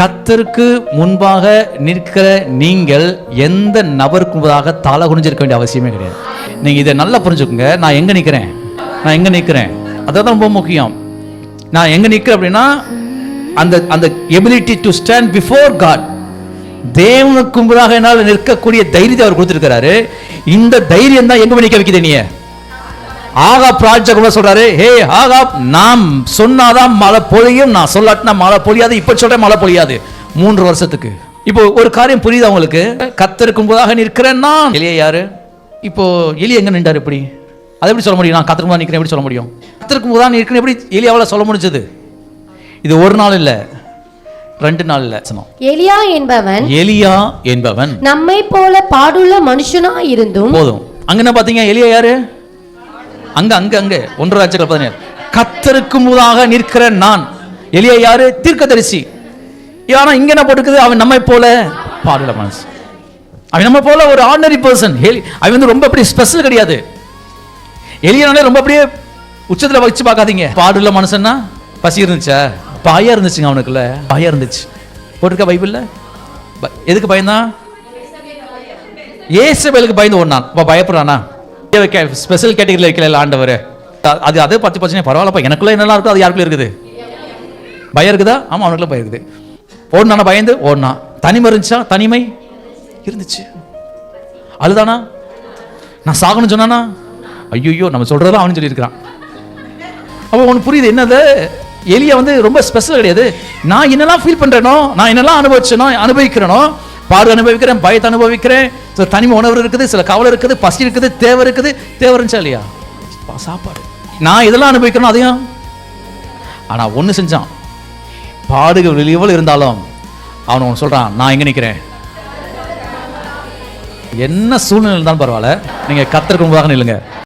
கர்த்தருக்கு முன்பாக நிற்கிற நீங்கள் எந்த நபருக்கு முன்பாக தலை குனிஞ்சிருக்க வேண்டிய அவசியமே கிடையாது. நீங்க இதை நல்லா புரிஞ்சுக்கோங்க. நான் எங்க நிக்கிறேன் அதான் ரொம்ப முக்கியம். நான் எங்க நிக்கிறேன் அப்படின்னா அந்த ability to stand before God, தேவனுக்கு முன்பாக என்னால் நிற்கக்கூடிய தைரியத்தை அவர் கொடுத்திருக்கிறாரு. இந்த தைரியம் தான் எங்க நிக்க வைக்குது. நீ ஆகாப் ராஜா சொல்றாரு, ஹே ஆகாப், நாம் சொன்னாதான் மழை பொழியும், நான் சொல்லாட்டினா மழை பொழியாது. இப்ப சொல்றேன் மழை பொழியாது 3 வருஷத்துக்கு. இப்போ ஒரு காரியம் புரியுது அவங்களுக்கு. கர்த்தருக்கு முன்பாக நிற்கிறேன்னா எலியா யாரு? இப்போ எலியா எங்க நின்றாரு? எப்படி அதை எப்படி சொல்ல முடியும்? நான் கர்த்தருக்கு முன்பாக நிற்கிறேன் எப்படி சொல்ல முடியும்? கர்த்தருக்கு முன்பாக நிற்கிறேன் எப்படி எலியாவால சொல்ல முடிஞ்சது? இது ஒரு நாள் இல்ல, 2 நாள் இல்ல. எலியா என்பவன் நம்மை போல பாடுள்ள மனுஷனா இருந்தும் போதும். அங்க என்ன பாத்தீங்க? எலியா யாரு? அங்க 1 ராஜ்யங்கள் 17. கர்த்தருக்கு முன்பாக நிற்கிற நான். எலியா யாரு? தீர்க்கதரிசி. ஆனா இங்க என்ன போட்டுக்குது? அவன் நம்மை போல பாடுள்ள மனுஷன். அவன் நம்ம போல ஒரு ஆர்டினரி பர்சன். அவன் வந்து ரொம்ப அப்படி ஸ்பெஷல் கிடையாது. எலியானாலே ரொம்ப அப்படியே உச்சத்துல வச்சு பார்க்காதீங்க. பாடுள்ள மனுஷன்னா பசி இருந்துச்சா? பாயா இருந்துச்சுங்க அவனுக்குள்ள, பாயா இருந்துச்சு. போட்டிருக்க பைபிள்ல. எதுக்கு பயந்தான்? ஏசபேலுக்கு பயந்து ஓடுனான். இப்ப பயப்படுறானா? ஸ்பெஷல் கேட்டகரியில் வைக்கல ஆண்டவர். அது 10 பிரச்சனை பரவாயில்லப்பா, எனக்குள்ள என்னெல்லாம் இருக்கும் அது யாருக்குள்ள இருக்குது? பயம் இருக்குதா? ஆமா, அவனுக்குள்ள பயம் இருக்குது. ஓடுனானா? பயந்து ஓடுனா. தனிமை இருந்துச்சா? தனிமை இருந்துச்சு. அழுதானா? நான் சாகணும்னு சொன்னானா? ஐயோ, நம்ம சொல்றதா அவனு சொல்லியிருக்கிறான். அப்போ உனக்கு புரியுது என்னது? எலியா வந்து ரொம்ப ஸ்பெஷல் கிடையாது. நான் என்னெல்லாம் ஃபீல் பண்றேனோ, நான் என்னெல்லாம் அனுபவிக்கிறேனோ, பாடு அனுபவிக்கிறேன், பயத்தை அனுபவிக்கிறேன், சில தனிமை உணர்வு இருக்குது, சில கவலை இருக்குது, பசி இருக்குது, தேவை இருக்குது. தேவை இருந்துச்சா இல்லையா? சாப்பாடு. நான் இதெல்லாம் அனுபவிக்கிறேனோ அதையும். ஆனா ஒண்ணு செஞ்சான். பாடுகள் வெளியவள் இருந்தாலும் அவன் சொல்றான், நான் எங்க நிக்கிறேன்? என்ன சூழ்நிலை இருந்தாலும் பரவாயில்ல, நீங்க கர்த்தருக்கு முன்பாக நில்லுங்க.